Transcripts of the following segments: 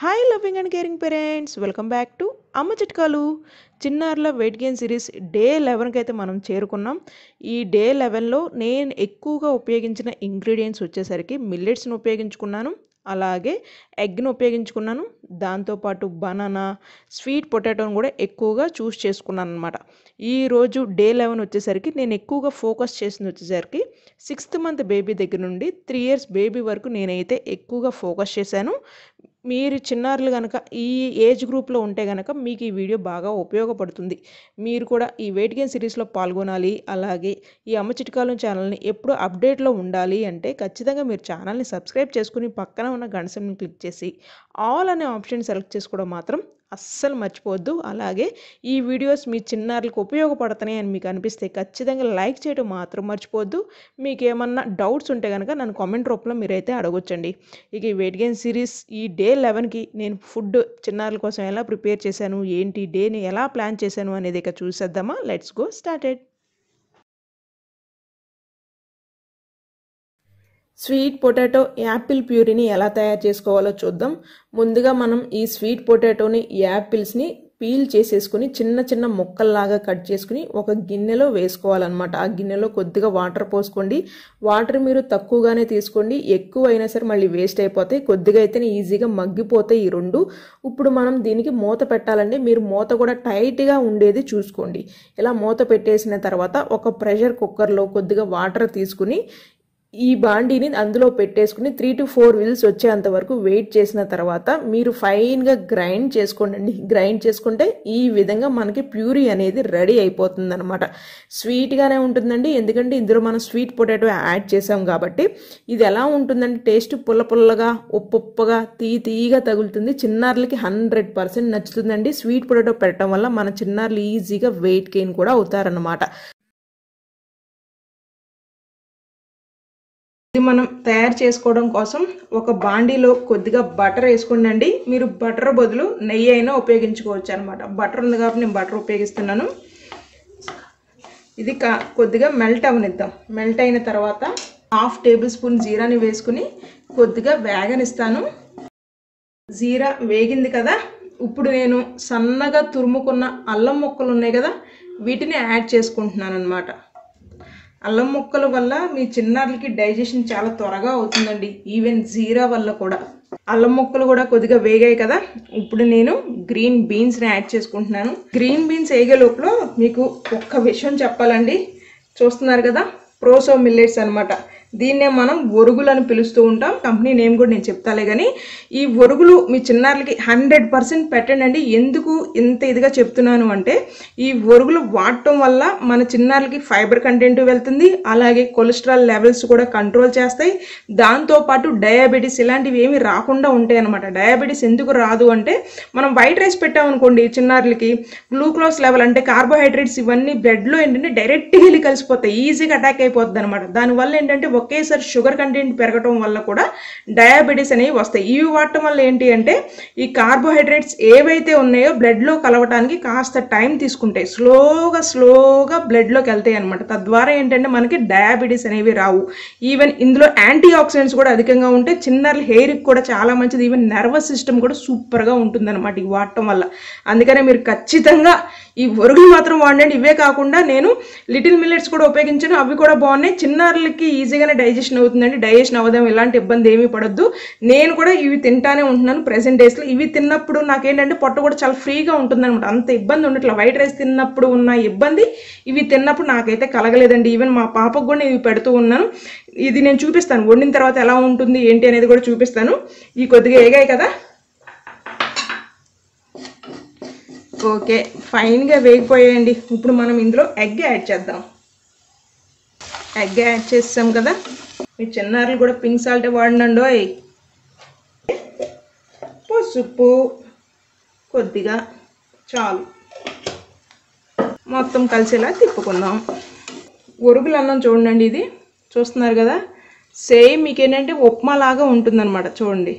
Hi loving and caring parents, welcome back to అమ్మ చిట్కాలు. చిన్నారుల వెయిట్ గెయిన్ సిరీస్ డే 11కి అయితే మనం చేరుకున్నాం. ఈ డే 11లో నేను ఎక్కువగా ఉపయోగించిన ఇంగ్రీడియంట్స్ వచ్చేసరికి మిల్లెట్స్ని ఉపయోగించుకున్నాను, అలాగే ఎగ్ను ఉపయోగించుకున్నాను, దాంతోపాటు బనానా, స్వీట్ పొటాటోని కూడా ఎక్కువగా చూస్ చేసుకున్నాను అనమాట. ఈరోజు డే 11 వచ్చేసరికి నేను ఎక్కువగా ఫోకస్ చేసింది వచ్చేసరికి 6th మంత్ బేబీ దగ్గర నుండి 3 years బేబీ వరకు నేనైతే ఎక్కువగా ఫోకస్ చేశాను. మీరు చిన్నారులు కనుక ఈ ఏజ్ గ్రూప్లో ఉంటే కనుక మీకు ఈ వీడియో బాగా ఉపయోగపడుతుంది. మీరు కూడా ఈ వెయిట్ గెయిన్ సిరీస్లో పాల్గొనాలి, అలాగే ఈ అమ్మ చిట్కాలు ఛానల్ని ఎప్పుడు అప్డేట్లో ఉండాలి అంటే ఖచ్చితంగా మీరు ఛానల్ని సబ్స్క్రైబ్ చేసుకుని పక్కన ఉన్న గంట సింబల్ని క్లిక్ చేసి ఆల్ అనే ఆప్షన్ సెలెక్ట్ చేసుకోవడం మాత్రం అస్సలు మర్చిపోవద్దు. అలాగే ఈ వీడియోస్ మీ చిన్నారులకు ఉపయోగపడుతున్నాయి అని మీకు అనిపిస్తే ఖచ్చితంగా లైక్ చేయడం మాత్రం మర్చిపోవద్దు. మీకు ఏమన్నా డౌట్స్ ఉంటే కనుక నన్ను కామెంట్ రూపంలో మీరైతే అడగొచ్చండి. ఇక ఈ వెయిట్ గెయిన్ సిరీస్ ఈ డే 11కి నేను ఫుడ్ చిన్నారుల కోసం ఎలా ప్రిపేర్ చేశాను, ఏంటి డేని ఎలా ప్లాన్ చేశాను అనేది ఇక చూసేద్దామా. Let's go started. Sweet potato apple ప్యూరీని ఎలా తయారు చేసుకోవాలో చూద్దాం. ముందుగా మనం ఈ స్వీట్ పొటాటోని, యాపిల్స్ని పీల్ చేసేసుకుని చిన్న చిన్న ముక్కల్లాగా కట్ చేసుకుని ఒక గిన్నెలో వేసుకోవాలన్నమాట. ఆ గిన్నెలో కొద్దిగా వాటర్ పోసుకోండి. వాటర్ మీరు తక్కువగానే తీసుకోండి, ఎక్కువ అయినా సరే మళ్ళీ వేస్ట్ అయిపోతాయి. కొద్దిగా అయితేనే ఈజీగా మగ్గిపోతాయి ఈ రెండు. ఇప్పుడు మనం దీనికి మూత పెట్టాలండి. మీరు మూత కూడా టైట్గా ఉండేది చూసుకోండి. ఇలా మూత పెట్టేసిన తర్వాత ఒక ప్రెషర్ కుక్కర్లో కొద్దిగా వాటర్ తీసుకుని ఈ బాండీని అందులో పెట్టేసుకుని 3 to 4 విజిల్స్ వచ్చేంత వరకు వెయిట్ చేసిన తర్వాత మీరు ఫైన్గా గ్రైండ్ చేసుకోండి. గ్రైండ్ చేసుకుంటే ఈ విధంగా మనకి ప్యూరీ అనేది రెడీ అయిపోతుంది అనమాట. స్వీట్గానే ఉంటుందండి, ఎందుకంటే ఇందులో మనం స్వీట్ పొటాటో యాడ్ చేసాం కాబట్టి. ఇది ఎలా ఉంటుందంటే టేస్ట్ పుల్ల పుల్లగా, ఉప్పుగా, తీయగా తగులుతుంది. చిన్నారులకి 100% నచ్చుతుందండి. స్వీట్ పొటాటో పెట్టడం వల్ల మన చిన్నారులు ఈజీగా వెయిట్ గెయిన్ కూడా అవుతారనమాట. ఇది మనం తయారు చేసుకోవడం కోసం ఒక బాండీలో కొద్దిగా బటర్ వేసుకోండి. మీరు బటర్ బదులు నెయ్యి అయినా ఉపయోగించుకోవచ్చు అనమాట. బటర్ ఉంది కాబట్టి నేను బటర్ ఉపయోగిస్తున్నాను. ఇది కొద్దిగా మెల్ట్ అవనిద్దాం. మెల్ట్ అయిన తర్వాత 1/2 టేబుల్ స్పూన్ జీరాని వేసుకుని కొద్దిగా వేగనిస్తాను. జీరా వేగింది కదా, ఇప్పుడు నేను సన్నగా తురుముకున్న అల్లం ముక్కలు ఉన్నాయి కదా, వీటిని యాడ్ చేసుకుంటున్నాను అనమాట. అల్లం ముక్కల వల్ల మీ చిన్నారులకి డైజెషన్ చాలా త్వరగా అవుతుందండి, ఈవెన్ జీరా వల్ల కూడా. అల్లం ముక్కలు కూడా కొద్దిగా వేగాయి కదా, ఇప్పుడు నేను గ్రీన్ బీన్స్ని యాడ్ చేసుకుంటున్నాను. గ్రీన్ బీన్స్ వేగే లోపల మీకు ఒక్క విషయం చెప్పాలండి. చూస్తున్నారు కదా, ప్రోసో మిల్లెట్స్ అనమాట. దీన్నే మనం ఒరుగులు అని పిలుస్తూ ఉంటాం. కంపెనీ నేమ్ కూడా నేను చెప్తాలే కానీ ఈ ఒరుగులు మీ చిన్నారులకి 100% పెట్టండి. ఎందుకు ఇంత ఇదిగా చెప్తున్నాను అంటే ఈ ఒరుగులు వాడటం వల్ల మన చిన్నారులకి ఫైబర్ కంటెంట్ వెళ్తుంది, అలాగే కొలెస్ట్రాల్ లెవెల్స్ కూడా కంట్రోల్ చేస్తాయి. దాంతోపాటు డయాబెటీస్ ఇలాంటివి ఏమి రాకుండా ఉంటాయి అనమాట. డయాబెటీస్ ఎందుకు రాదు అంటే మనం వైట్ రైస్ పెట్టామనుకోండి చిన్నారులకి, గ్లూకోజ్ లెవెల్ అంటే కార్బోహైడ్రేట్స్ ఇవన్నీ బ్లడ్లో ఏంటంటే డైరెక్ట్గా వెళ్ళి కలిసిపోతాయి, ఈజీగా అటాక్ అయిపోతుంది అనమాట. దానివల్ల ఏంటంటే ఒకేసారి షుగర్ కంటెంట్ పెరగటం వల్ల కూడా డయాబెటీస్ అనేవి వస్తాయి. ఇవి వాడటం వల్ల ఏంటి అంటే ఈ కార్బోహైడ్రేట్స్ ఏవైతే ఉన్నాయో బ్లడ్లో కలవటానికి కాస్త టైం తీసుకుంటాయి, స్లోగా బ్లడ్లోకి వెళ్తాయి అనమాట. తద్వారా ఏంటంటే మనకి డయాబెటీస్ అనేవి రావు. ఈవెన్ ఇందులో యాంటీ ఆక్సిడెంట్స్ కూడా అధికంగా ఉంటే చిన్నారుల హెయిర్కి కూడా చాలా మంచిది. ఈవెన్ నర్వస్ సిస్టమ్ కూడా సూపర్గా ఉంటుంది అనమాట ఈ వాడటం వల్ల. అందుకనే మీరు ఖచ్చితంగా ఈ ఒరుగులు మాత్రం వాడండి. ఇవే కాకుండా నేను లిటిల్ మిల్లెట్స్ కూడా ఉపయోగించాను, అవి కూడా బాగున్నాయి. చిన్నారులకి ఈజీగానే డైజెషన్ అవుతుందండి, డైజెషన్ అవ్వడం ఎలాంటి ఇబ్బంది ఏమీ పడద్దు. నేను కూడా ఇవి తింటానే ఉంటున్నాను ప్రెసెంట్ డేస్లో. ఇవి తిన్నప్పుడు నాకేంటంటే పొట్ట కూడా చాలా ఫ్రీగా ఉంటుంది అనమాట, అంత ఇబ్బంది ఉండట్లా. వైట్ రైస్ తిన్నప్పుడు ఉన్న ఇబ్బంది ఇవి తిన్నప్పుడు నాకైతే కలగలేదండి. ఈవెన్ మా పాపకు కూడా నేను ఇవి పెడుతూ ఉన్నాను. ఇది నేను చూపిస్తాను, వండిన తర్వాత ఎలా ఉంటుంది ఏంటి అనేది కూడా చూపిస్తాను. ఈ కొద్దిగా ఏగాయి కదా, ఓకే, ఫైన్గా వేగిపోయాయండి. ఇప్పుడు మనం ఇందులో ఎగ్ యాడ్ చేద్దాం. ఎగ్ యాడ్ చేస్తాం కదా, మీ చిన్నారులు కూడా పింక్ సాల్ట్ వాడినండి. పసుపు కొద్దిగా చాలు, మొత్తం కలిసేలా తిప్పుకుందాం. ఒరుగులు అన్నం చూడండి, ఇది చూస్తున్నారు కదా, సేమ్ మీకు ఏంటంటే ఉప్మా లాగా ఉంటుందన్నమాట. చూడండి,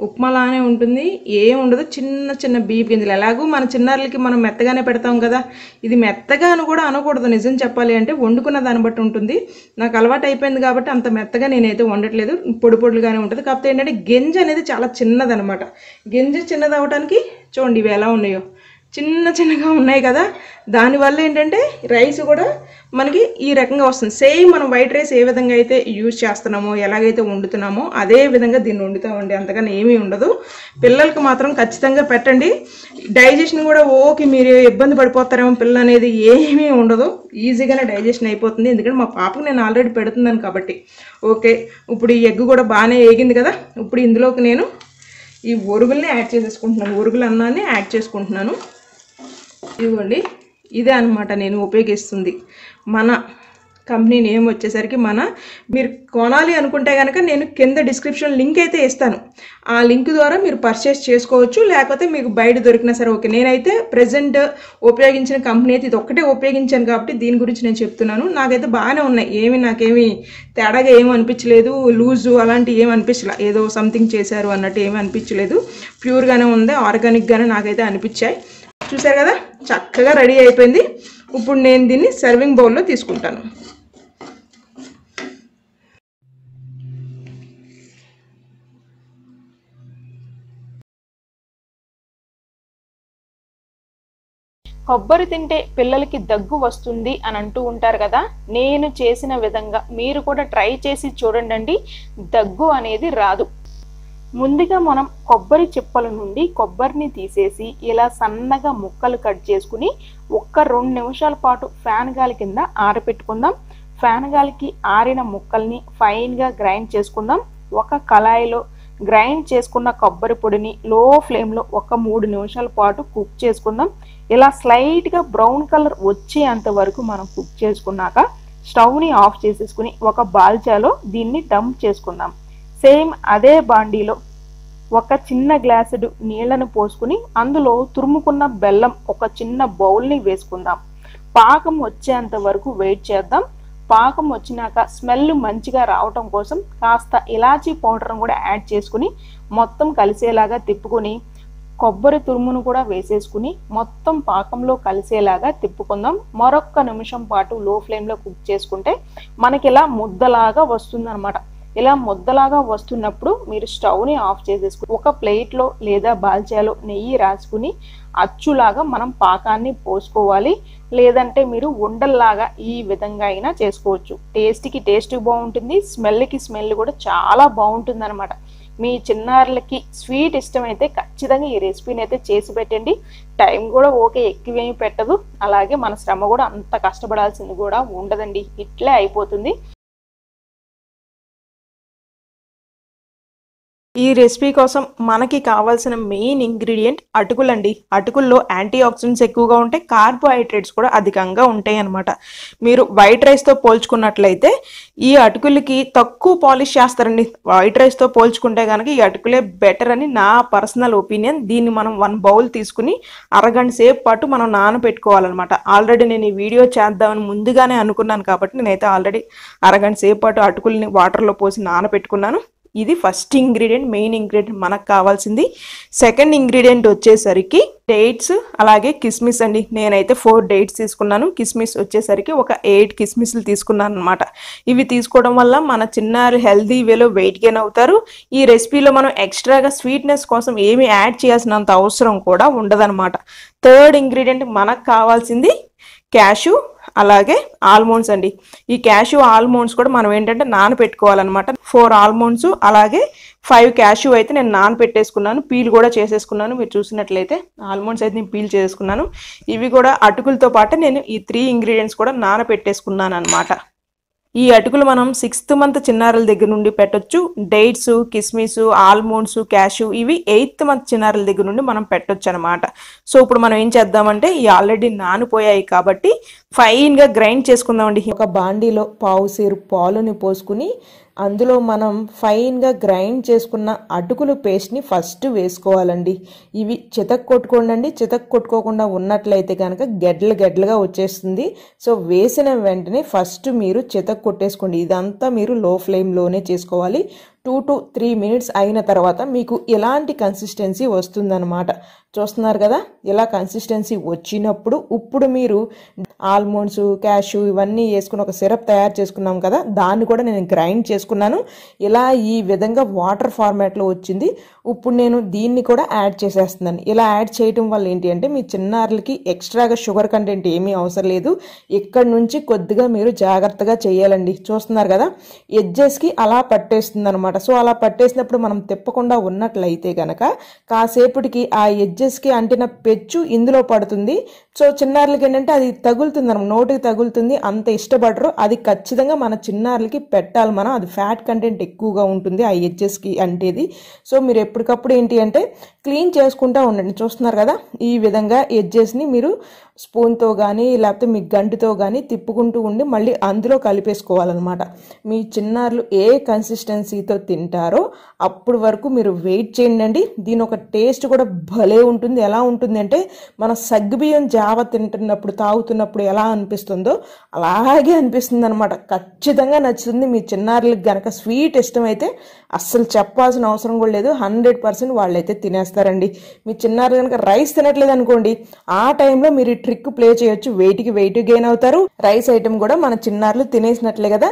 ఉప్మాలానే ఉంటుంది, ఏం ఉండదు. చిన్న చిన్న బియ్యం గింజలు, ఎలాగూ మన చిన్నారులకి మనం మెత్తగానే పెడతాం కదా, ఇది మెత్తగా అని కూడా అనకూడదు. నిజం చెప్పాలి అంటే వండుకున్న దాన్ని బట్టి ఉంటుంది. నాకు అలవాటు అయిపోయింది కాబట్టి అంత మెత్తగా నేనైతే వండట్లేదు, పొడి పొడిగానే ఉంటుంది. కాకపోతే ఏంటంటే గింజ అనేది చాలా చిన్నదనమాట. గింజ చిన్నది అవడానికి చూడండి ఇవి ఎలా ఉన్నాయో, చిన్న చిన్నగా ఉన్నాయి కదా. దానివల్ల ఏంటంటే రైస్ కూడా మనకి ఈ రకంగా వస్తుంది. సేమ్ మనం వైట్ రైస్ ఏ విధంగా అయితే యూజ్ చేస్తున్నామో, ఎలాగైతే వండుతున్నామో అదే విధంగా దీన్ని వండుతామండి. అంతగానే ఏమీ ఉండదు. పిల్లలకి మాత్రం ఖచ్చితంగా పెట్టండి. డైజెషన్ కూడా ఓకే, మీరు ఇబ్బంది పడిపోతారేమో పిల్లలు అనేది ఏమీ ఉండదు, ఈజీగానే డైజెషన్ అయిపోతుంది. ఎందుకంటే మా పాపకు నేను ఆల్రెడీ పెడుతున్నాను కాబట్టి. ఓకే, ఇప్పుడు ఈ ఎగ్ కూడా బాగానే వేగింది కదా. ఇప్పుడు ఇందులోకి నేను ఈ ఒరుగుల్ని యాడ్ చేసేసుకుంటున్నాను, ఒరుగులు అన్నాన్ని యాడ్ చేసుకుంటున్నాను. ఇదిగోండి, ఇదే అనమాట నేను ఉపయోగిస్తుంది. మన కంపెనీ నేమ్ వచ్చేసరికి మీరు కొనాలి అనుకుంటే కనుక నేను కింద డిస్క్రిప్షన్ లింక్ అయితే ఇస్తాను. ఆ లింక్ ద్వారా మీరు పర్చేస్ చేసుకోవచ్చు, లేకపోతే మీకు బయట దొరికినా సరే ఓకే. నేనైతే ప్రజెంట్ ఉపయోగించిన కంపెనీ అయితే ఇది ఒక్కటే ఉపయోగించాను కాబట్టి దీని గురించి నేను చెప్తున్నాను. నాకైతే బాగానే ఉన్నాయి, నాకేమీ తేడాగా ఏమీ అనిపించలేదు, లూజు అలాంటివి ఏమి అనిపించలేదు, ఏదో సంథింగ్ చేశారు అన్నట్టు ఏమీ అనిపించలేదు. ప్యూర్గానే ఉంది, ఆర్గానిక్గానే నాకైతే అనిపించాయి. చూసారు కదా, చక్కగా రెడీ అయిపోయింది. ఇప్పుడు నేను దీన్ని సర్వింగ్ బౌల్లో తీసుకుంటాను. కొబ్బరి తింటే పిల్లలకి దగ్గు వస్తుంది అని అంటూ ఉంటారు కదా. నేను చేసిన విధంగా మీరు కూడా ట్రై చేసి చూడండి, దగ్గు అనేది రాదు. ముందుగా మనం కొబ్బరి చిప్పల నుండి కొబ్బరిని తీసేసి ఇలా సన్నగా ముక్కలు కట్ చేసుకుని 1-2 నిమిషాల పాటు ఫ్యాన్ గాలి కింద ఆరబెట్టుకుందాం. ఫ్యాన్ గాలికి ఆరిన ముక్కల్ని ఫైన్గా గ్రైండ్ చేసుకుందాం. ఒక కళాయిలో గ్రైండ్ చేసుకున్న కొబ్బరి పొడిని లో ఫ్లేమ్లో 3 నిమిషాల పాటు కుక్ చేసుకుందాం. ఇలా స్లైట్గా బ్రౌన్ కలర్ వచ్చేంత వరకు మనం కుక్ చేసుకున్నాక స్టవ్ని ఆఫ్ చేసేసుకుని ఒక బాల్చాలో దీన్ని డంప్ చేసుకుందాం. సేమ్ అదే బాండీలో ఒక చిన్న గ్లాసుడు నీళ్లను పోసుకుని అందులో తురుముకున్న బెల్లం ఒక చిన్న బౌల్ని వేసుకుందాం. పాకం వచ్చేంత వరకు వెయిట్ చేద్దాం. పాకం వచ్చినాక స్మెల్ మంచిగా రావటం కోసం కాస్త ఇలాచీ పౌడర్ను కూడా యాడ్ చేసుకుని మొత్తం కలిసేలాగా తిప్పుకొని కొబ్బరి తురుమును కూడా వేసేసుకుని మొత్తం పాకంలో కలిసేలాగా తిప్పుకుందాం. మరొక నిమిషం పాటు లో ఫ్లేమ్లో కుక్ చేసుకుంటే మనకి ఇలా ముద్దలాగా వస్తుందన్నమాట. ఇలా ముద్దలాగా వస్తున్నప్పుడు మీరు స్టవ్ని ఆఫ్ చేసేసుకుని ఒక ప్లేట్లో లేదా బాల్చాలో నెయ్యి రాసుకుని అచ్చులాగా మనం పాకాన్ని పోసుకోవాలి. లేదంటే మీరు ఉండల్లాగా ఈ విధంగా అయినా చేసుకోవచ్చు. టేస్ట్కి టేస్ట్ బాగుంటుంది, స్మెల్కి స్మెల్ కూడా చాలా బాగుంటుంది అనమాట. మీ చిన్నారులకి స్వీట్ ఇష్టమైతే ఖచ్చితంగా ఈ రెసిపీని అయితే చేసి పెట్టండి. టైం కూడా ఓకే, ఎక్కువేమి పెట్టదు, అలాగే మన శ్రమ కూడా అంత కష్టపడాల్సింది కూడా ఉండదండి, ఇట్లే అయిపోతుంది. ఈ రెసిపీ కోసం మనకి కావాల్సిన మెయిన్ ఇంగ్రీడియంట్ అటుకులండి. అటుకుల్లో యాంటీ ఆక్సిడెంట్స్ ఎక్కువగా ఉంటాయి, కార్బోహైడ్రేట్స్ కూడా అధికంగా ఉంటాయి అన్నమాట. మీరు వైట్ రైస్తో పోల్చుకున్నట్లయితే ఈ అటుకులకి తక్కువ పాలిష్ చేస్తారండి. వైట్ రైస్తో పోల్చుకుంటే కనుక ఈ అటుకులే బెటర్ అని నా పర్సనల్ ఒపీనియన్. దీన్ని మనం 1 బౌల్ తీసుకుని అరగంట సేపు పాటు మనం నానబెట్టుకోవాలన్నమాట. ఆల్రెడీ నేను ఈ వీడియో చేద్దామని ముందుగానే అనుకున్నాను కాబట్టి నేనైతే ఆల్రెడీ అరగంట సేపు పాటు అటుకుల్ని వాటర్లో పోసి నానబెట్టుకున్నాను. ఇది ఫస్ట్ ఇంగ్రీడియంట్, మెయిన్ ఇంగ్రీడియంట్ మనకు కావాల్సింది. సెకండ్ ఇంగ్రీడియంట్ వచ్చేసరికి డేట్స్ అలాగే కిస్మిస్ అండి. నేనైతే 4 డేట్స్ తీసుకున్నాను. కిస్మిస్ వచ్చేసరికి ఒక 8 కిస్మిస్లు తీసుకున్నాను అనమాట. ఇవి తీసుకోవడం వల్ల మన చిన్నారు హెల్దీ వేలో వెయిట్ గెయిన్ అవుతారు. ఈ రెసిపీలో మనం ఎక్స్ట్రాగా స్వీట్నెస్ కోసం ఏమి యాడ్ చేయాల్సినంత అవసరం కూడా ఉండదన్నమాట. థర్డ్ ఇంగ్రీడియంట్ మనకు కావాల్సింది క్యాషు అలాగే ఆల్మండ్స్ అండి. ఈ క్యాషు ఆల్మండ్స్ కూడా మనం ఏంటంటే నానపెట్టుకోవాలన్నమాట. 4 ఆల్మండ్స్ అలాగే 5 క్యాషు అయితే నేను నానపెట్టేసుకున్నాను, పీల్ కూడా చేసేసుకున్నాను. మీరు చూసినట్లయితే ఆల్మండ్స్ అయితే నేను పీల్ చేసుకున్నాను. ఇవి కూడా అటుకులతో పాటు నేను ఈ 3 ఇంగ్రీడియంట్స్ కూడా నానపెట్టేసుకున్నాను అనమాట. ఈ అటుకులు మనం 6th మంత్ చిన్నారుల దగ్గర నుండి పెట్టొచ్చు. డేట్స్, కిస్మిస్, ఆల్మండ్స్, క్యాషు ఇవి 8th మంత్ చిన్నారుల దగ్గర నుండి మనం పెట్టొచ్చు అనమాట. సో ఇప్పుడు మనం ఏం చేద్దామంటే ఈ ఆల్రెడీ నానిపోయాయి కాబట్టి ఫైన్గా గ్రైండ్ చేసుకుందామండి. ఒక బాండీలో 1/2 సేరు పాలుని పోసుకుని అందులో మనం ఫైన్గా గ్రైండ్ చేసుకున్న అటుకులు పేస్ట్ని ఫస్ట్ వేసుకోవాలండి. ఇవి చితక్ కొట్టుకోండి, చితక్ కొట్టుకోకుండా ఉన్నట్లయితే కనుక గెడ్డలుగా వచ్చేస్తుంది. సో వేసిన వెంటనే ఫస్ట్ మీరు చితక్ కొట్టేసుకోండి. ఇదంతా మీరు లో ఫ్లేమ్లోనే చేసుకోవాలి. 2 to 3 మినిట్స్ అయిన తర్వాత మీకు ఎలాంటి కన్సిస్టెన్సీ వస్తుందన్నమాట. చూస్తున్నారు కదా, ఇలా కన్సిస్టెన్సీ వచ్చినప్పుడు ఇప్పుడు మీరు ఆల్మండ్స్, క్యాష్యూ ఇవన్నీ వేసుకుని ఒక సిరప్ తయారు చేసుకున్నాం కదా, దాన్ని కూడా నేను గ్రైండ్ చేసుకున్నాను. ఇలా ఈ విధంగా వాటర్ ఫార్మాట్లో వచ్చింది. ఇప్పుడు నేను దీన్ని కూడా యాడ్ చేసేస్తున్నాను. ఇలా యాడ్ చేయటం వల్ల ఏంటి అంటే మీ చిన్నారులకి ఎక్స్ట్రాగా షుగర్ కంటెంట్ ఏమీ అవసరం లేదు. ఇక్కడ నుంచి కొద్దిగా మీరు జాగ్రత్తగా చేయాలండి. చూస్తున్నారు కదా, ఎడ్జెస్కి అలా పట్టేస్తుంది అనమాట. సో అలా పట్టేసినప్పుడు మనం తిప్పకుండా ఉన్నట్లయితే గనక కాసేపటికి ఆ ఎడ్జెస్కి అంటిన పెచ్చు ఇందులో పడుతుంది. సో చిన్నారులకి ఏంటంటే అది తగులుతుంది, మనం నోటికి తగులుతుంది, అంత ఇష్టపడరు. అది ఖచ్చితంగా మన చిన్నారులకి పెట్టాలి మనం. అది ఫ్యాట్ కంటెంట్ ఎక్కువగా ఉంటుంది ఆ ఎడ్జెస్కి అంటేది. సో మీరు ఎప్పటికప్పుడు ఏంటి అంటే క్లీన్ చేసుకుంటూ ఉండండి. చూస్తున్నారు కదా, ఈ విధంగా ఎడ్జెస్ని మీరు స్పూన్తో కానీ లేకపోతే మీ గంటితో కానీ తిప్పుకుంటూ ఉండి మళ్ళీ అందులో కలిపేసుకోవాలన్నమాట. మీ చిన్నారులు ఏ కన్సిస్టెన్సీతో తింటారో అప్పుడు వరకు మీరు వెయిట్ చేయండి. దీని ఒక టేస్ట్ కూడా భలే ఉంటుంది. ఎలా ఉంటుంది అంటే మన సగ్గుబియ్యం జావ తింటున్నప్పుడు తాగుతున్నప్పుడు ఎలా అనిపిస్తుందో అలాగే అనిపిస్తుంది అనమాట. ఖచ్చితంగా నచ్చుతుంది. మీ చిన్నారులకు గనక స్వీట్ ఇష్టమైతే అస్సలు చెప్పాల్సిన అవసరం కూడా లేదు. 100% వాళ్ళైతే తినేస్తారండి. మీ చిన్నారులు కనుక రైస్ తినట్లేదు అనుకోండి, ఆ టైంలో మీరు ఈ ట్రిక్ ప్లే చేయొచ్చు. వెయిట్ గెయిన్ అవుతారు. రైస్ ఐటమ్ కూడా మన చిన్నారులు తినేసినట్లే కదా.